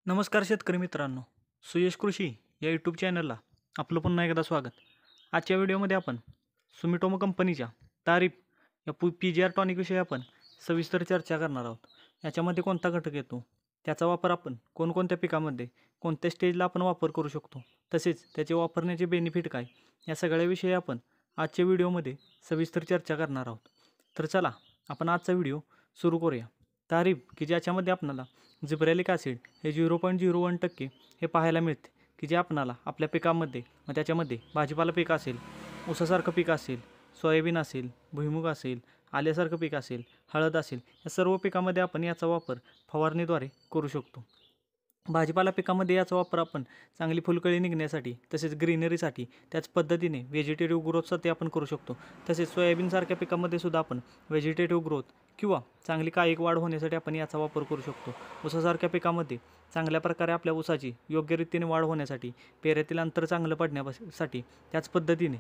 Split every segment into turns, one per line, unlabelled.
नमस्कार शेतकरी मित्रांनो, सुयश कृषी या यूट्यूब चॅनलला आपलं पुन्हा एकदा स्वागत. आजच्या व्हिडिओमध्ये आपण सुमिटोमो कंपनीच्या तारीफ या PGR टॉनिकविषयी आपण सविस्तर चर्चा करणार आहोत. याच्यामध्ये कोणता घटक येतो, त्याचा वापर आपण कोणकोणत्या पिकामध्ये कोणत्या स्टेजला आपण वापर करू शकतो, तसेच त्याचे वापरण्याचे बेनिफिट काय, या सगळ्याविषयी आपण आजच्या व्हिडिओमध्ये सविस्तर चर्चा करणार आहोत. तर चला आपण आजचा व्हिडिओ सुरू करूया. तारीफ की ज्याच्यामध्ये आपल्याला जिब्रेलिक ॲसिड हे 0.01% हे पाहायला मिळते, की जे आपणाला आपल्या पिकामध्ये व त्याच्यामध्ये भाजीपाला पीक असेल, ऊसासारखं पीक असेल, सोयाबीन असेल, भुईमुग असेल, आल्यासारखं पीक असेल, हळद असेल, या सर्व पिकामध्ये आपण याचा वापर फवारणीद्वारे करू शकतो. भाजीपाला पिकामध्ये याचा वापर आपण चांगली फुलकळी निघण्यासाठी तसेच ग्रीनरीसाठी, त्याच पद्धतीने व्हेजिटेटिव्ह ग्रोथसाठी आपण करू शकतो. तसेच सोयाबीनसारख्या पिकामध्ये सुद्धा आपण व्हेजिटेटिव्ह ग्रोथ किंवा चांगली काळीक वाढ होण्यासाठी आपण याचा वापर करू शकतो. ऊसासारख्या पिकामध्ये चांगल्या प्रकारे आपल्या ऊसाची योग्य रीतीने वाढ होण्यासाठी, पेऱ्यातील अंतर चांगलं पडण्यासाठी, त्याच पद्धतीने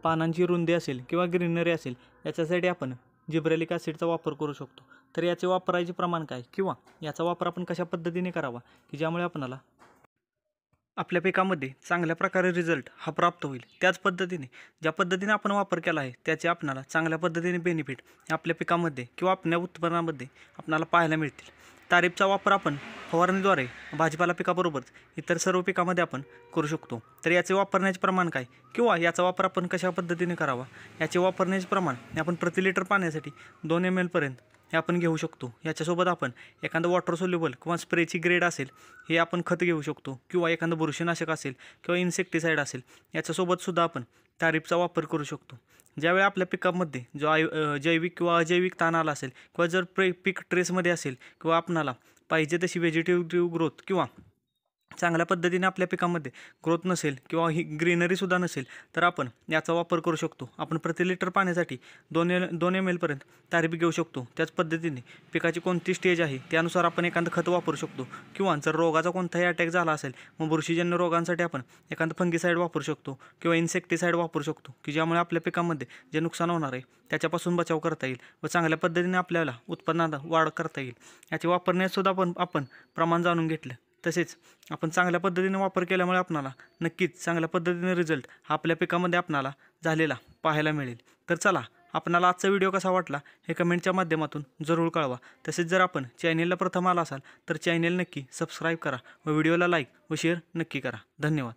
पानांची रुंदी असेल किंवा ग्रीनरी असेल, याच्यासाठी आपण जिब्रेलिक ॲसिडचा वापर करू शकतो. तर याचे वापरायचे प्रमाण काय किंवा याचा वापर आपण कशा पद्धतीने करावा, की ज्यामुळे आपणाला आपल्या पिकामध्ये चांगल्या प्रकारे रिझल्ट हा प्राप्त होईल. त्याच पद्धतीने ज्या पद्धतीने आपण वापर केला आहे त्याचे आपणाला चांगल्या पद्धतीने बेनिफिट आपल्या पिकामध्ये किंवा आपल्या उत्पन्नामध्ये आपणाला पाहायला मिळतील. तारीफचा वापर आपण फवारणीद्वारे भाजीपाला पिकाबरोबरच इतर सर्व पिकामध्ये आपण करू शकतो. तर याचे वापरण्याचे प्रमाण काय किंवा याचा वापर आपण कशा पद्धतीने करावा, याचे वापरण्याचे प्रमाण आपण प्रति लिटर पाण्यासाठी 2 ml पर्यंत हे आपण घेऊ शकतो. याच्यासोबत आपण एखादं वॉटर सोल्युबल किंवा स्प्रेची ग्रेड असेल हे आपण खत घेऊ शकतो, किंवा एखादं बुरशीनाशक असेल किंवा इन्सेक्टिसाईड असेल, याच्यासोबतसुद्धा आपण तारीफचा वापर करू शकतो. ज्यावेळी आपल्या पिकामध्ये जो जैविक किंवा अजैविक ताण आला असेल किंवा जर पीक ट्रेसमध्ये असेल किंवा आपणाला पाहिजे तशी व्हेजिटेटिव्ह ग्रोथ किंवा चांगल्या पद्धतीने आपल्या पिकामध्ये ग्रोथ नसेल किंवा ही ग्रीनरीसुद्धा नसेल, तर आपण याचा वापर करू शकतो. आपण प्रति लिटर पाण्यासाठी 2 ml पर्यंत तारीफ घेऊ शकतो. त्याच पद्धतीने पिकाची कोणती स्टेज आहे त्यानुसार आपण एखादं खत वापरू शकतो, किंवा जर रोगाचा कोणताही अटॅक झाला असेल, मग बुरशीजन्य रोगांसाठी आपण एखादं फंगीसाईड वापरू शकतो किंवा इन्सेक्टिसाईड वापरू शकतो, की ज्यामुळे आपल्या पिकामध्ये जे नुकसान होणार आहे त्याच्यापासून बचाव करता येईल व चांगल्या पद्धतीने आपल्याला उत्पन्नात वाढ करता येईल. याचे वापरण्यासुद्धा आपण प्रमाण जाणून घेतलं. तसेच आपण चांगल्या पद्धतीने वापर केल्यामुळे आपणाला नक्कीच चांगल्या पद्धतीने रिझल्ट हा आपल्या पिकामध्ये आपणाला झालेला पाहायला मिळेल. तर चला, आपणाला आजचा व्हिडिओ कसा वाटला हे कमेंटच्या माध्यमातून जरूर कळवा. तसेच जर आपण चॅनेलला प्रथम आला असाल तर चॅनेल नक्की सबस्क्राईब करा व व्हिडिओला लाईक व शेअर नक्की करा. धन्यवाद.